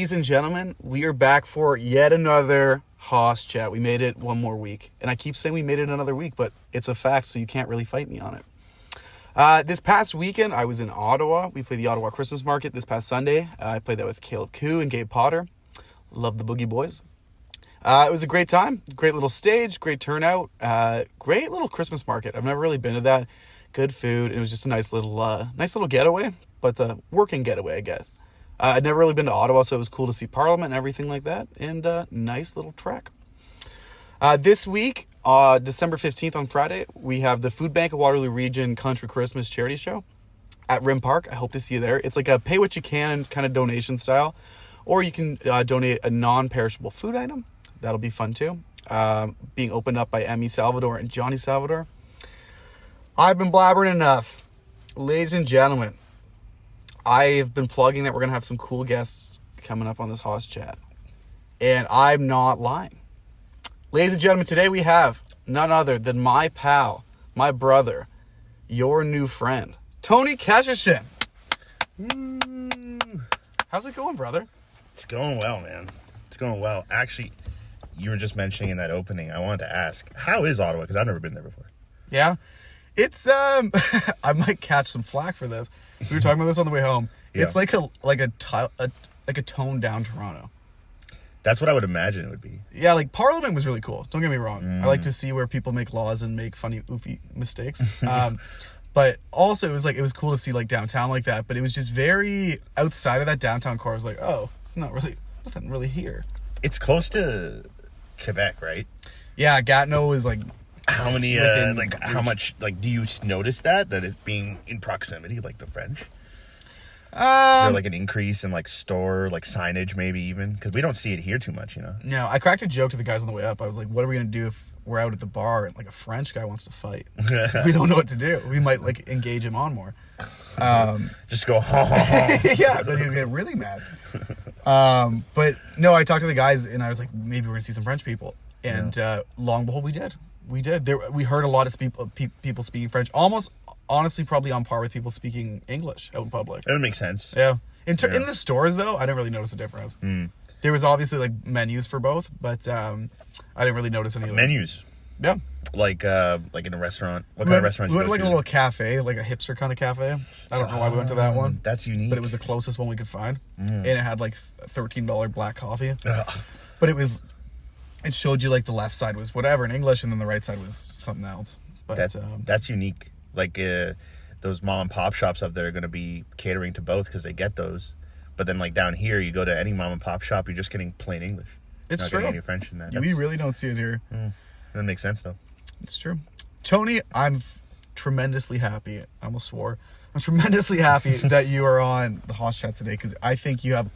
Ladies and gentlemen, we are back for yet another Hoss Chat. We made it one more week. And I keep saying we made it another week, but it's a fact, so you can't really fight me on it. This past weekend, I was in Ottawa. We played the Ottawa Christmas Market this past Sunday. I played that with Caleb Koo and Gabe Potter. Love the Boogie Boys. It was a great time. Great little stage, great turnout. Great little Christmas market. I've never really been to that. Good food. It was just a nice little getaway, but the working getaway, I guess. I'd never really been to Ottawa, so it was cool to see Parliament and everything like that. And nice little trek. This week, December 15th on Friday, we have the Food Bank of Waterloo Region Country Christmas Charity Show at Rim Park. I hope to see you there. It's like a pay what you can kind of donation style. Or you can donate a non-perishable food item. That'll be fun too. Being opened up by Emmy Salvador and Johnny Salvador. I've been blabbering enough. Ladies and gentlemen, I've been plugging that we're going to have some cool guests coming up on this Hoss Chat. And I'm not lying. Ladies and gentlemen, today we have none other than my pal, my brother, your new friend, Tony Kechichian. How's it going, brother? It's going well, man. It's going well. Actually, you were just mentioning in that opening, I wanted to ask, how is Ottawa? Because I've never been there before. Yeah. It's, I might catch some flack for this. We were talking about this on the way home. Yeah. It's like a toned down Toronto. That's what I would imagine it would be. Yeah, like Parliament was really cool. Don't get me wrong. I like to see where people make laws and make funny, oofy mistakes. But also it was cool to see like downtown like that. But it was just very outside of that downtown core. I was like, oh, nothing really here. It's close to Quebec, right? Yeah, Gatineau is like. How many, how much, do you notice that it being in proximity, like the French? Is there, like, an increase in, like, store, like, signage, maybe even? Because we don't see it here too much, you know? No, I cracked a joke to the guys on the way up. I was like, what are we going to do if we're out at the bar and, like, a French guy wants to fight? We don't know what to do. We might, like, engage him on more. Just go, ha, ha, ha. Yeah, then he'd get really mad. But, no, I talked to the guys, and I was like, maybe we're going to see some French people. And long and behold, we did. We did. We heard a lot of people speaking French. Almost, honestly, probably on par with people speaking English out in public. That would make sense. Yeah. In the stores, though, I didn't really notice a difference. There was obviously, like, menus for both, but I didn't really notice any. Menus? Yeah. Like in a restaurant? What kind of restaurant we went to, like, a little cafe, like a hipster kind of cafe. I don't know why we went to that one. That's unique. But it was the closest one we could find. And it had, like, $13 black coffee. Ugh. But it showed you, like, the left side was whatever in English, and then the right side was something else. But that's unique. Like, those mom and pop shops up there are going to be catering to both because they get those. But then, like, down here, you go to any mom and pop shop, you're just getting plain English. It's true. Not getting any French in that. We really don't see it here. That makes sense, though. It's true. Tony, I'm tremendously happy. I almost swore. I'm tremendously happy that you are on the Hoss Chat today because I think you have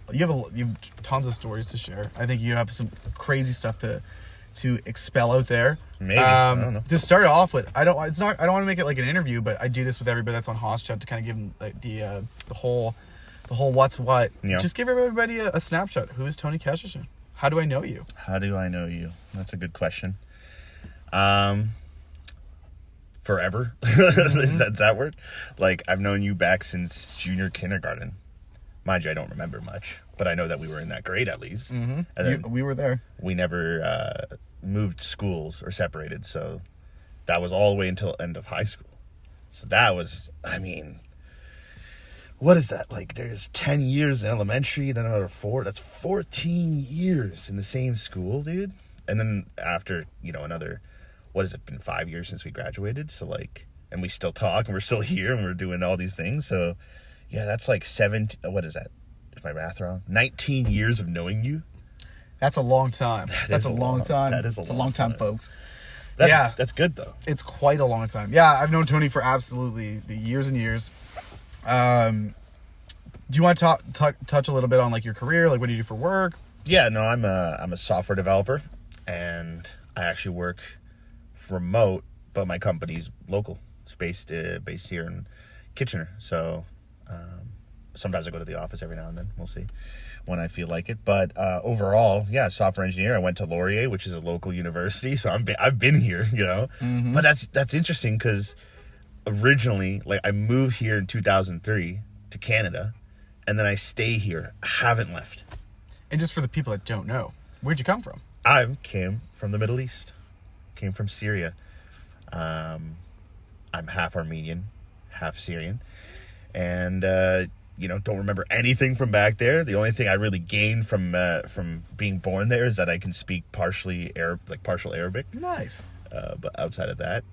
tons of stories to share. I think you have some crazy stuff to expel out there. Maybe. I don't know. To start off with, I don't want to make it like an interview, but I do this with everybody that's on Hoss Chat to kind of give them like the whole what's what. Yeah. Just give everybody a snapshot. Who is Tony Kechichian? How do I know you? How do I know you? That's a good question. Forever. Is that word? Like, I've known you back since junior kindergarten. Mind you, I don't remember much, but I know that we were in that grade at least. And then we were there. We never moved schools or separated, so that was all the way until end of high school. So that was, I mean, what is that? Like, there's 10 years in elementary, then another 4. That's 14 years in the same school, dude. And then after, another... What has it been, 5 years since we graduated? So, like, and we still talk, and we're still here, and we're doing all these things. So, yeah, that's like 17, what is that? Is my math wrong? 19 years of knowing you. That's a long time. That's a long time. That is a long time, folks. That's good, though. It's quite a long time. Yeah, I've known Tony for absolutely the years and years. Do you want to touch a little bit on, like, your career? Like, what do you do for work? Yeah, no, I'm a software developer, and I actually work remote, but my company's local. It's based here in Kitchener. So sometimes I go to the office every now and then. We'll see when I feel like it. But overall, yeah, software engineer. I went to Laurier, which is a local university, so I've been here, But that's interesting because originally, like, I moved here in 2003 to Canada, and then I stay here. I haven't left. And just for the people that don't know, where'd you come from? I came from the Middle East. Came from Syria. I'm half Armenian, half Syrian. And, don't remember anything from back there. The only thing I really gained from being born there is that I can speak partial Arabic. Nice. But outside of that,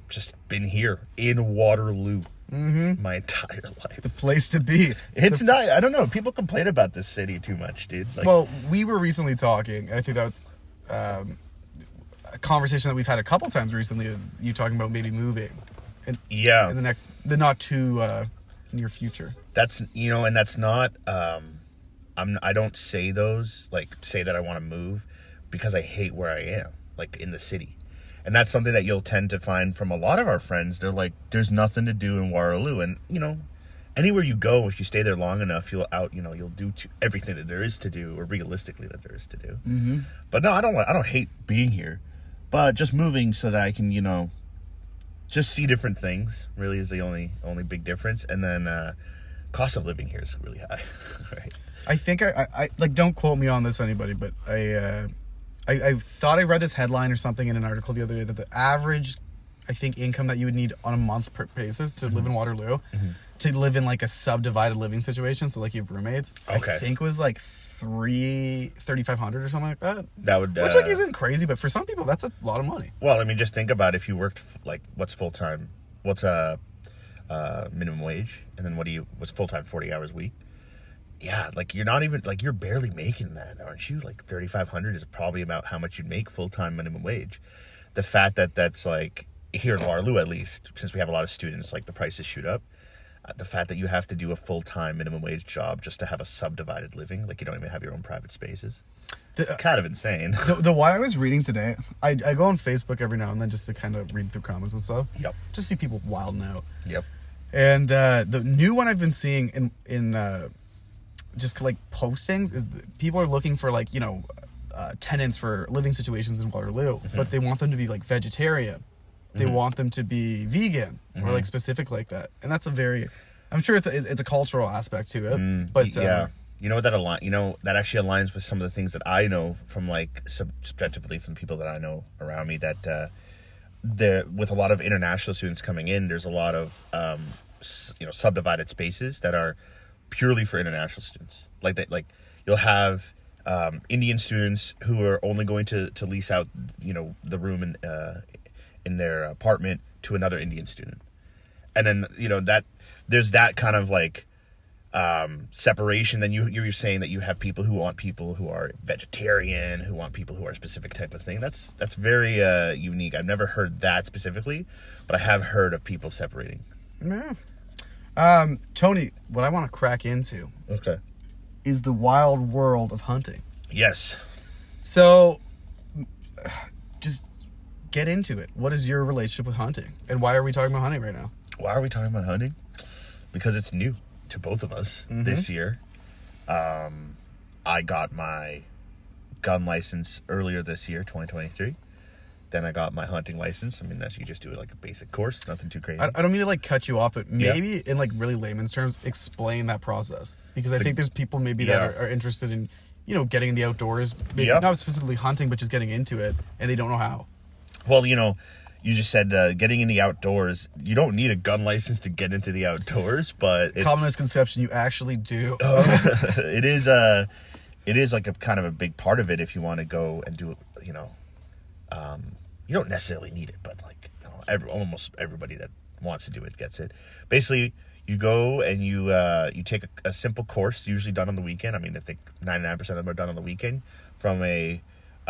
just been here in Waterloo my entire life. The place to be. It's not, I don't know. People complain about this city too much, dude. Well, we were recently talking, and I think that's a conversation that we've had a couple times recently, is you talking about maybe moving. In the not too near future. That's, and that's not, I don't say that I want to move because I hate where I am, in the city. And that's something that you'll tend to find from a lot of our friends. They're like, there's nothing to do in Waterloo. And, anywhere you go, if you stay there long enough, you'll do everything that there is to do, or realistically that there is to do. Mm-hmm. But no, I don't hate being here, but just moving so that I can, just see different things really is the only big difference. And then, cost of living here is really high, right? I think I don't quote me on this, anybody, but I thought I read this headline or something in an article the other day that the average, I think, income that you would need on a month per basis to live in Waterloo, to live in a subdivided living situation, so you have roommates, okay, I think was $3,500 or something like that. That would which isn't crazy, but for some people that's a lot of money. Well, I mean, just think about if you worked what's full time, what's minimum wage, and then what's full time 40 hours a week. Yeah, you're not even, you're barely making that, aren't you? $3,500 is probably about how much you'd make full-time minimum wage. The fact that that's, here in Waterloo at least, since we have a lot of students, the prices shoot up. The fact that you have to do a full-time minimum wage job just to have a subdivided living, you don't even have your own private spaces. It's kind of insane. The why I was reading today, I go on Facebook every now and then just to kind of read through comments and stuff. Yep. Just see people wilding out. Yep. And the new one I've been seeing in just postings is people are looking for tenants for living situations in Waterloo, but they want them to be vegetarian. They want them to be vegan or specific like that. And that's I'm sure it's a cultural aspect to it. But yeah, that actually aligns with some of the things that I know from subjectively from people that I know around me, that with a lot of international students coming in, there's a lot of subdivided spaces that are purely for international students. You'll have Indian students who are only going to lease out the room in their apartment to another Indian student, and then that there's that kind of separation. Then you're saying that you have people who want people who are vegetarian, who want people who are a specific type of thing. That's very unique. I've never heard that specifically, but I have heard of people separating. Yeah. Tony, what I want to crack into, okay, is the wild world of hunting. Yes. So, just get into it. What is your relationship with hunting, and why are we talking about hunting right now? Why are we talking about hunting? Because it's new to both of us this year. I got my gun license earlier this year, 2023. Then I got my hunting license. I mean, you just do it a basic course, nothing too crazy. I don't mean to cut you off, but maybe in really layman's terms, explain that process, because I think there's people maybe that are interested in getting in the outdoors, maybe not specifically hunting, but just getting into it, and they don't know how. Well, you just said getting in the outdoors. You don't need a gun license to get into the outdoors, but it's common misconception. You actually do. It is a kind of a big part of it if you want to go and do you don't necessarily need it, but almost everybody that wants to do it gets it. Basically, you go and you take a simple course, usually done on the weekend. I mean, I think 99% of them are done on the weekend from a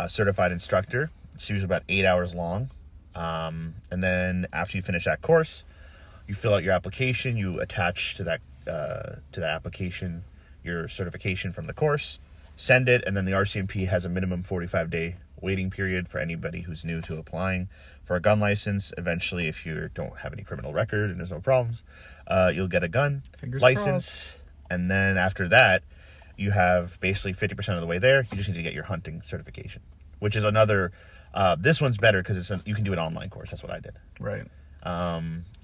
certified instructor. It's usually about 8 hours long. And then after you finish that course, you fill out your application. You attach to the application your certification from the course, send it, and then the RCMP has a minimum 45-day waiting period for anybody who's new to applying for a gun license. Eventually, if you don't have any criminal record and there's no problems, you'll get a gun license. And then after that, you have basically 50% of the way there. You just need to get your hunting certification, which is another, this one's better because you can do an online course. That's what I did. Right.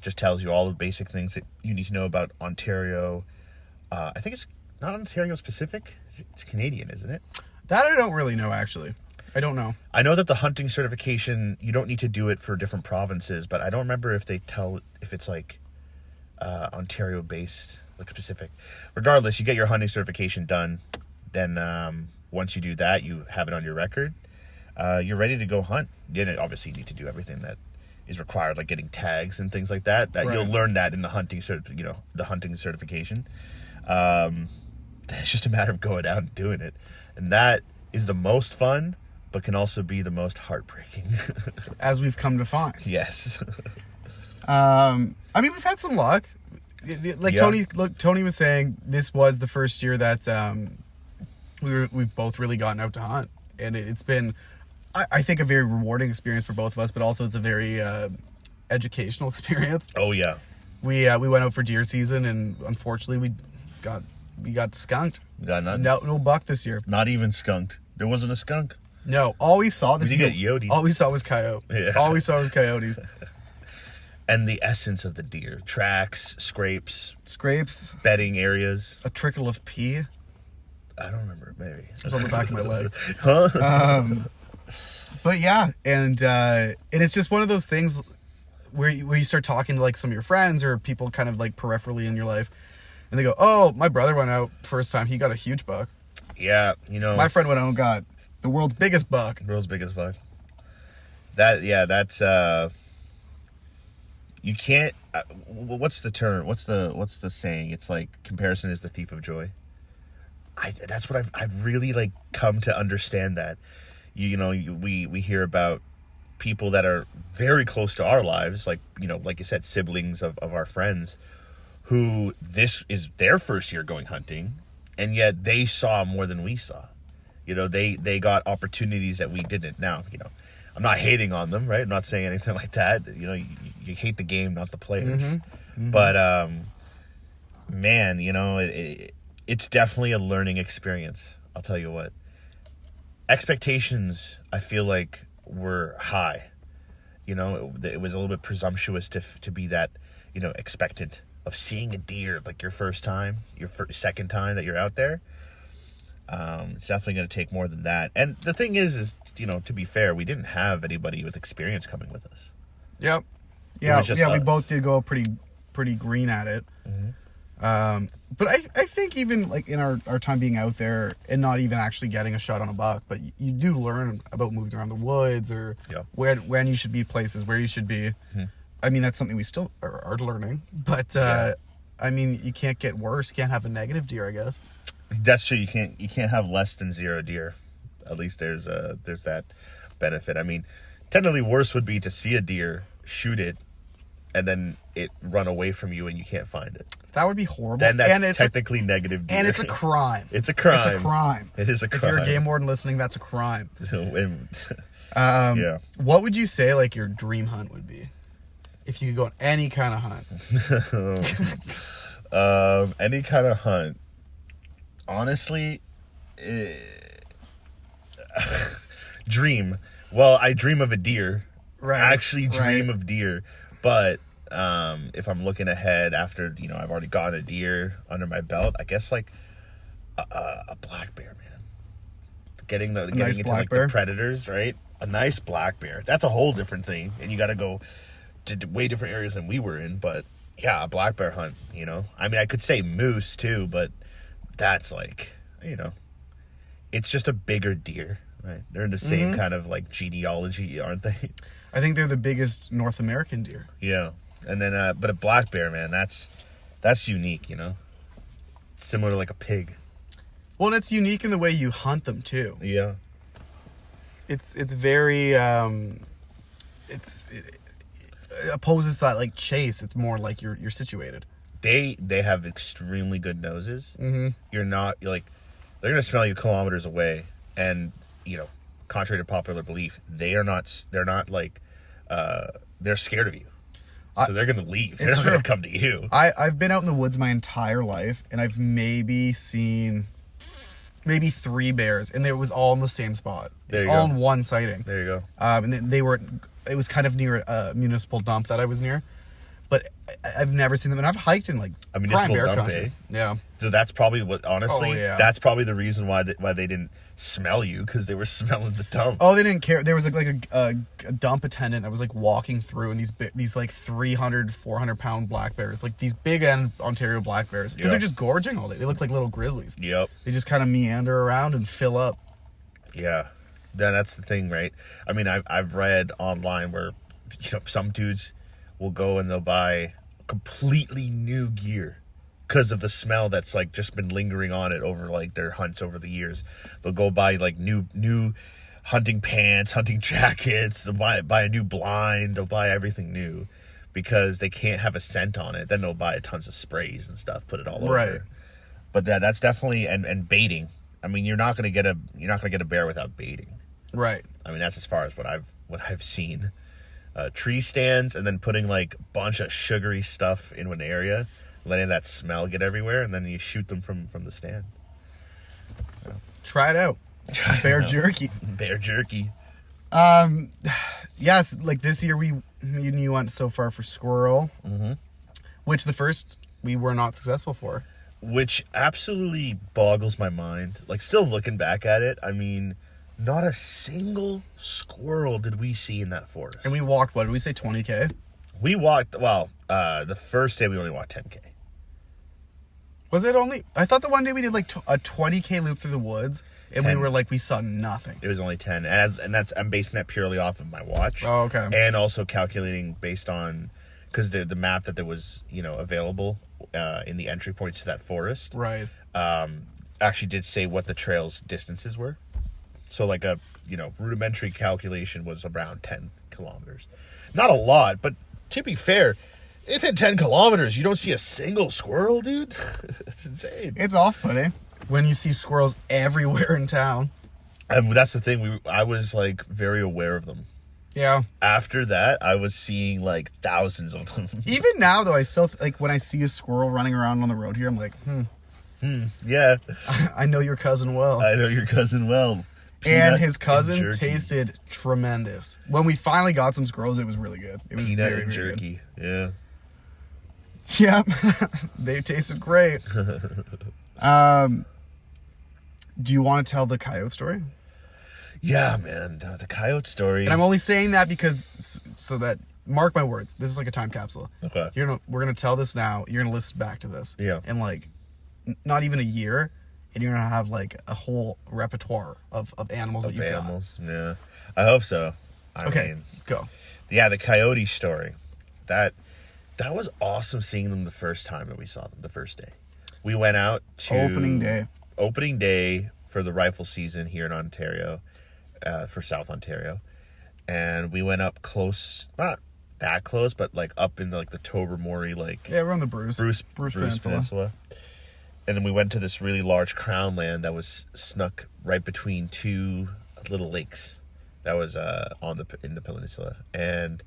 Just tells you all the basic things that you need to know about Ontario. I think it's not Ontario specific. It's Canadian, isn't it? That I don't really know, actually. I don't know. I know that the hunting certification, you don't need to do it for different provinces, but I don't remember if if it's like Ontario based, like specific. Regardless, you get your hunting certification done. Then once you do that, you have it on your record. You're ready to go hunt. Then obviously you need to do everything that is required, like getting tags and things like that. That You'll learn that in the hunting the hunting certification. It's just a matter of going out and doing it, and that is the most fun, but can also be the most heartbreaking. As we've come to find. Yes. I mean, we've had some luck. Like Tony was saying, this was the first year that we've both really gotten out to hunt, and it's been, I think, a very rewarding experience for both of us, but also it's a very educational experience. Oh yeah. We went out for deer season, and unfortunately we got skunked. Got nothing. No buck this year. Not even skunked. There wasn't a skunk. No, all we saw this year. Get Yotes. All we saw was coyote. Yeah. All we saw was coyotes. And the essence of the deer: tracks, scrapes, bedding areas, a trickle of pee. I don't remember. Maybe It was on the back of my leg. Huh? But yeah, and it's just one of those things where you start talking to like some of your friends or people kind of like peripherally in your life, and they go, "Oh, my brother went out first time. He got a huge buck." Yeah, my friend went out and got the world's biggest buck. World's biggest buck. That's you can't. What's the term? What's the saying? It's like comparison is the thief of joy. That's what I've really like come to understand that. We hear about people that are very close to our lives, like you said, siblings of our friends, who this is their first year going hunting, and yet they saw more than we saw. They got opportunities that we didn't. Now, I'm not hating on them, right? I'm not saying anything like that. You hate the game, not the players. Mm-hmm. But man, it's definitely a learning experience. I'll tell you what. Expectations, I feel like, were high. It was a little bit presumptuous to be that, expectant of seeing a deer like your first time, second time that you're out there. It's definitely going to take more than that. And the thing is, to be fair, we didn't have anybody with experience coming with us. Yep. Yeah, us. We both did go pretty green at it. Mm-hmm. But I think even like in our time being out there and not even actually getting a shot on a buck, but you do learn about moving around the woods or when you should be places, where you should be. Mm-hmm. I mean, that's something we still are learning. But I mean, you can't get worse. You can't have a negative deer, I guess. That's true. You can't have less than 0 deer. At least there's that benefit. I mean, technically worse would be to see a deer, shoot it, and then it run away from you and you can't find it. That would be horrible. Then that's technically negative deer. And it's a crime. It's a crime. It's a crime. It is a crime. If you're a game warden listening, that's a crime. Yeah. What would you say like your dream hunt would be? If you could go on any kind of hunt. Any kind of hunt. Honestly, dream. Well, I dream of a deer. Right. I actually dream of deer. But if I'm looking ahead after, I've already gotten a deer under my belt, I guess like a black bear, man. Getting into like the predators, right? A nice black bear. That's a whole different thing. And you got to go to way different areas than we were in. But yeah, a black bear hunt, I mean, I could say moose too, but that's like, it's just a bigger deer, right? They're in the same kind of like genealogy, aren't they? I think they're the biggest North American deer. Yeah. And then, but a black bear, man, that's unique, similar to like a pig. Well, and it's unique in the way you hunt them too. Yeah. It's very, it opposes that like chase. It's more like you're situated. They have extremely good noses. Mm-hmm. You're like, they're going to smell you kilometers away. And, contrary to popular belief, they're not like, they're scared of you. So they're going to leave. They're not going to come to you. I've been out in the woods my entire life, and I've maybe seen 3 bears, and it was all in the same spot. All in one sighting. There you go. And it was kind of near a municipal dump that I was near. but I've never seen them, and I've hiked in like prime municipal bear dump, country. eh? Yeah. So that's probably what, honestly, Oh, yeah. that's probably the reason why they didn't smell you, because they were smelling the dump. Oh, they didn't care. There was like a dump attendant that was like walking through, and these like 300, 400 pound black bears, like these big end Ontario black bears, because they're just gorging all day. They look like little grizzlies. Yep. They just kind of meander around and fill up. Yeah. Then that's the thing, right? I mean, I've read online where, some dudes will go and they'll buy completely new gear because of the smell that's like just been lingering on it over like their hunts over the years. They'll go buy like new hunting pants, hunting jackets. They'll buy a new blind. They'll buy everything new because they can't have a scent on it. Then they'll buy tons of sprays and stuff, put it all over. Right. But that's definitely and baiting. I mean, you're not gonna get a bear without baiting. Right. I mean, that's as far as what I've seen. Tree stands, and then putting like a bunch of sugary stuff in an area, letting that smell get everywhere, and then you shoot them from the stand. Try it out. Bear jerky. Bear jerky. Yes, like this year me and you went so far for squirrel, which the first we were not successful for. Which absolutely boggles my mind. Like, still looking back at it, I mean, not a single squirrel did we see in that forest. And we walked, what did we say, 20K? We walked, the first day we only walked 10K. Was it only? I thought the one day we did like a 20K loop through the woods, and 10. we were like, we saw nothing. It was only 10. I'm basing that purely off of my watch. Oh, okay. And also calculating based on, because the map that there was, available in the entry points to that forest. Right. Actually did say what the trail's distances were. So like a, rudimentary calculation was around 10 kilometers. Not a lot, but to be fair, within 10 kilometers, you don't see a single squirrel, dude. It's insane. It's off-putting when you see squirrels everywhere in town. And that's the thing. I was like very aware of them. Yeah. After that, I was seeing like thousands of them. Even now, though, I still, like, when I see a squirrel running around on the road here, I'm like, Yeah. I know your cousin well. I know your cousin well. And Peanut his cousin jerky. tasted tremendous. When we finally got some squirrels, it was really good. It was Peanut very, and very jerky. Yeah. good. Yep. They tasted great. Do you want to tell the coyote story? Yeah, man. The coyote story. And I'm only saying that because, so that, mark my words, this is like a time capsule. Okay. We're going to tell this now. You're going to listen back to this. Yeah. In like, not even a year. And you're going to have like a whole repertoire of animals that you've animals. Yeah. I hope so. I mean, go. Yeah, the coyote story. That was awesome seeing them the first time that we saw them, the first day. We went out to... Opening day for the rifle season here in Ontario, for South Ontario. And we went up close, not that close, but like up in the Tobermory, Yeah, we're on the Bruce Peninsula. And then we went to this really large crown land that was snuck right between two little lakes that was in the peninsula. And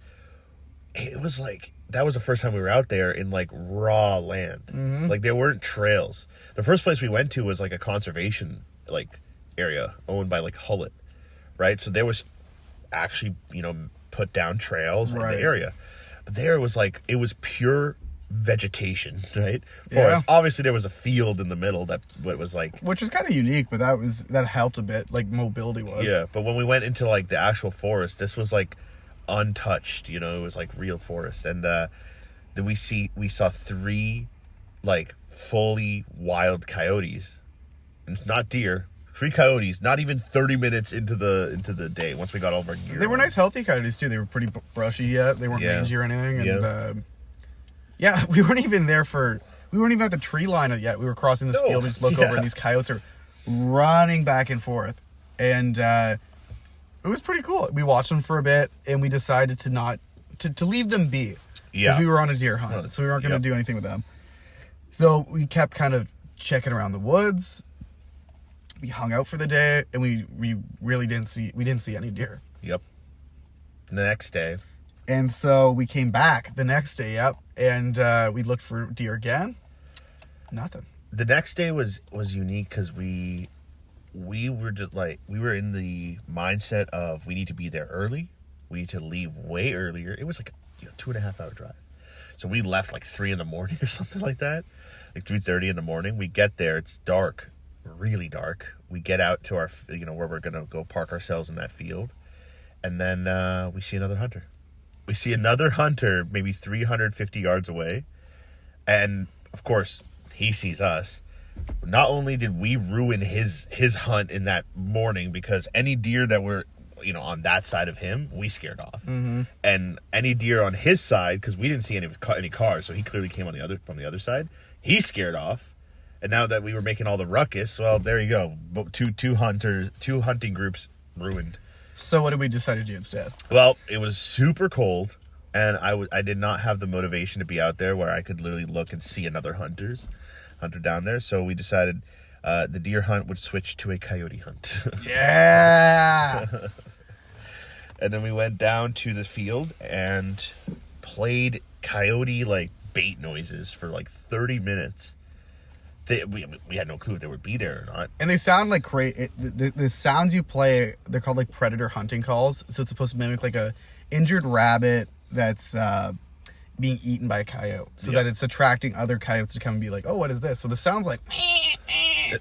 it was like, that was the first time we were out there in like raw land. Mm-hmm. Like there weren't trails. The first place we went to was like a conservation area owned by like Hullet, right? So there was actually, put down trails in the area. But there was it was pure vegetation, right? Forest. Yeah. Obviously there was a field in the middle that was like, which was kind of unique, but that helped a bit, like mobility was. Yeah, but when we went into like the actual forest, this was like untouched, it was like real forest. And then we saw 3 like fully wild coyotes, and not deer. 3 coyotes, not even 30 minutes into the day. Once we got all of our gear, they were nice, healthy coyotes too. They were pretty brushy yet. They weren't mangy or anything. And we weren't even at the tree line yet. We were crossing this field. We just look over, and these coyotes are running back and forth, and it was pretty cool. We watched them for a bit, and we decided to leave them be. Because we were on a deer hunt, so we weren't going to do anything with them. So we kept kind of checking around the woods. We hung out for the day, and we really didn't see any deer. Yep. The next day. And so we came back the next day, and we looked for deer again. Nothing. The next day was unique because we were just we were in the mindset of we need to be there early. We need to leave way earlier. It was like a 2.5 hour drive. So we left like 3 a.m. or something like that, like 3:30 in the morning. We get there, it's dark, really dark. We get out to our, where we're gonna go park ourselves in that field, and then we see another hunter. We see another hunter, maybe 350 yards away, and of course he sees us. Not only did we ruin his hunt in that morning, because any deer that were on that side of him, we scared off. Mm-hmm. And any deer on his side, because we didn't see any cars, so he clearly came from the other side. He scared off. And now that we were making all the ruckus, well, there you go. Two hunting groups ruined. So what did we decide to do instead? Well, it was super cold, and I did not have the motivation to be out there where I could literally look and see another hunter down there. So we decided the deer hunt would switch to a coyote hunt. Yeah. And then we went down to the field and played coyote bait noises for 30 minutes. We had no clue if they would be there or not. And they sound like crazy. The sounds you play, they're called predator hunting calls. So it's supposed to mimic a injured rabbit that's being eaten by a coyote, so that it's attracting other coyotes to come and be like, oh, what is this? So the sounds like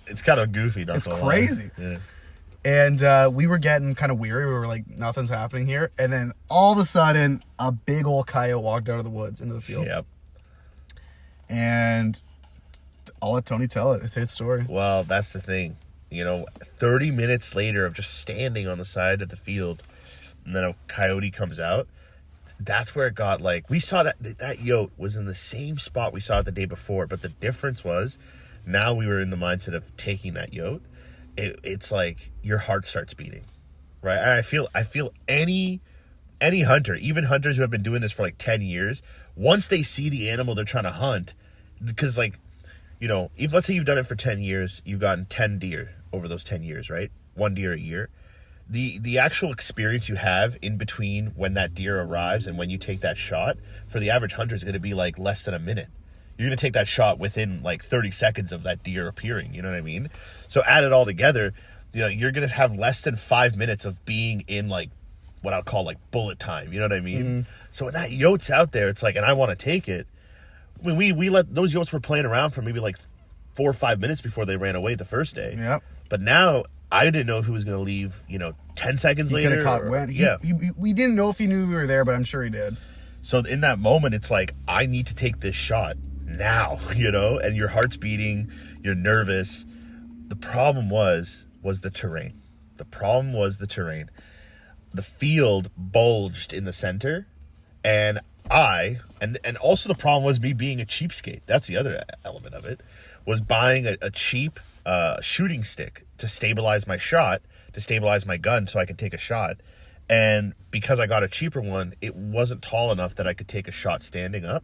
it's kind of goofy. It's crazy. Yeah. And we were getting kind of weary. We were like, nothing's happening here. And then all of a sudden, a big old coyote walked out of the woods into the field. Yep. And I'll let Tony tell it. It's his story. Well, that's the thing. 30 minutes later of just standing on the side of the field, and then a coyote comes out. That's where it got we saw that yote was in the same spot we saw it the day before, but the difference was now we were in the mindset of taking that yote. It's like your heart starts beating, right? And I feel any hunter, even hunters who have been doing this for 10 years, once they see the animal they're trying to hunt, because if let's say you've done it for 10 years, you've gotten 10 deer over those 10 years, right? 1 deer a year. The actual experience you have in between when that deer arrives and when you take that shot, for the average hunter, is going to be less than a minute. You're going to take that shot within 30 seconds of that deer appearing. You know what I mean? So add it all together, you're going to have less than 5 minutes of being in what I'll call bullet time. You know what I mean? Mm-hmm. So when that yote's out there, it's and I want to take it. I mean, we let those yotes were playing around for maybe 4 or 5 minutes before they ran away the first day. Yep. But now I didn't know if he was going to leave, 10 seconds later. He could have caught wind. We didn't know if he knew we were there, but I'm sure he did. So in that moment, it's I need to take this shot now, and your heart's beating, you're nervous. The problem was the terrain. The field bulged in the center, and also the problem was me being a cheapskate. That's the other element of it, was buying a cheap shooting stick to stabilize my shot, to stabilize my gun so I could take a shot. And because I got a cheaper one, it wasn't tall enough that I could take a shot standing up,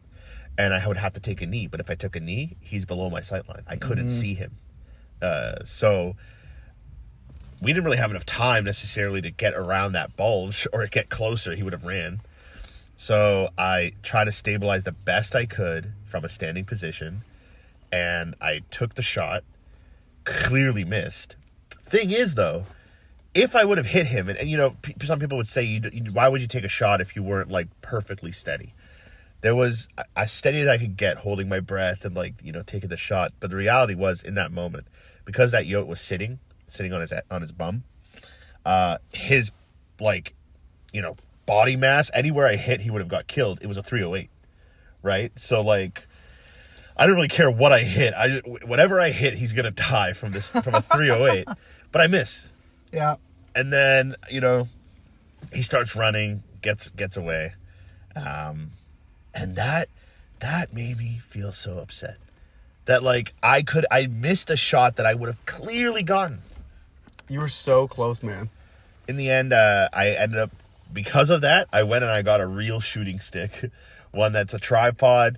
and I would have to take a knee. But if I took a knee, he's below my sight line. I couldn't see him. So we didn't really have enough time necessarily to get around that bulge or get closer. He would have ran. So I tried to stabilize the best I could from a standing position, and I took the shot, clearly missed. Thing is, though, if I would have hit him, and some people would say, why would you take a shot if you weren't perfectly steady? There was as steady as I could get, holding my breath and taking the shot. But the reality was, in that moment, because that yote was sitting on his bum, his body mass, anywhere I hit, he would have got killed. It was a 308, right? So I don't really care what I hit. Whatever I hit, he's gonna die from a 308. But I miss. Yeah. And then he starts running, gets away, and that made me feel so upset that I missed a shot that I would have clearly gotten. You were so close, man. In the end, I ended up, because of that, I went and I got a real shooting stick, one that's a tripod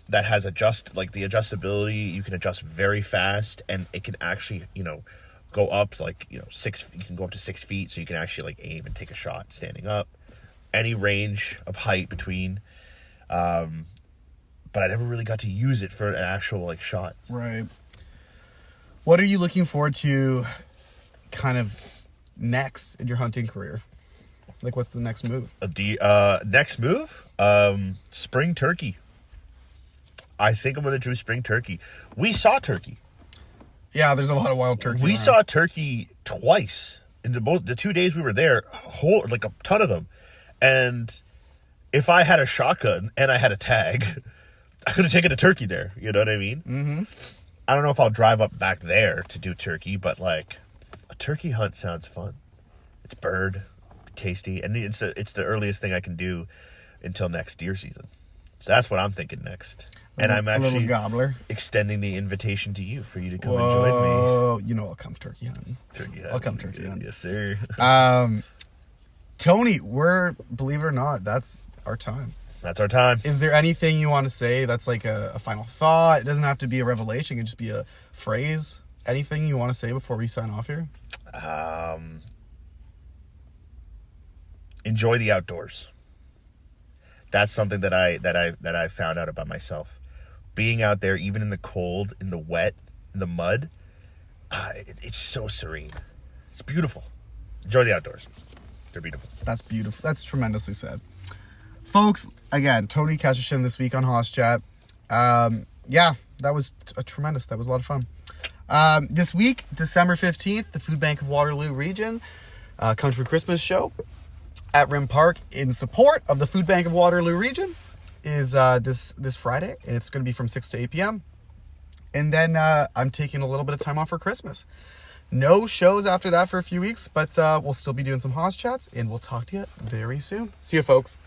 that has the adjustability. You can adjust very fast, and it can actually go up 6. You can go up to 6 feet, so you can actually aim and take a shot standing up, any range of height between. But I never really got to use it for an actual shot. Right. What are you looking forward to kind of next in your hunting career? What's the next move? Next move? Spring turkey. I think I'm going to do spring turkey. We saw turkey. Yeah, there's a lot of wild turkey. We around. saw turkey twice in the 2 days we were there. Like a ton of them. And if I had a shotgun and I had a tag, I could have taken a turkey there. You know what I mean? Mm-hmm. I don't know if I'll drive up back there to do turkey, but like a turkey hunt sounds fun. It's bird, tasty, and it's the earliest thing I can do until next deer season. So that's what I'm thinking next. And I'm actually gobbler. extending the invitation to you for you to come and Whoa, join me. you know I'll come turkey hunting. Turkey I'll come turkey hunting. Yes, sir. Tony, believe it or not, that's our time. That's our time. Is there anything you want to say that's like a final thought? It doesn't have to be a revelation. It can just be a phrase. Anything you want to say before we sign off here? Enjoy the outdoors. That's something that I found out about myself. Being out there, even in the cold, in the wet, in the mud, it's so serene. It's beautiful. Enjoy the outdoors. They're beautiful. That's beautiful. That's tremendously said. Folks, again, Tony Kechichian this week on Hoss Chat. Yeah, that was tremendous. That was a lot of fun. This week, December 15th, the Food Bank of Waterloo Region Country Christmas Show at Rim Park in support of the Food Bank of Waterloo Region is this Friday, and it's going to be from 6 to 8 p.m. And then I'm taking a little bit of time off for Christmas. No shows after that for a few weeks, but we'll still be doing some Hoss Chats, and we'll talk to you very soon. See you, folks.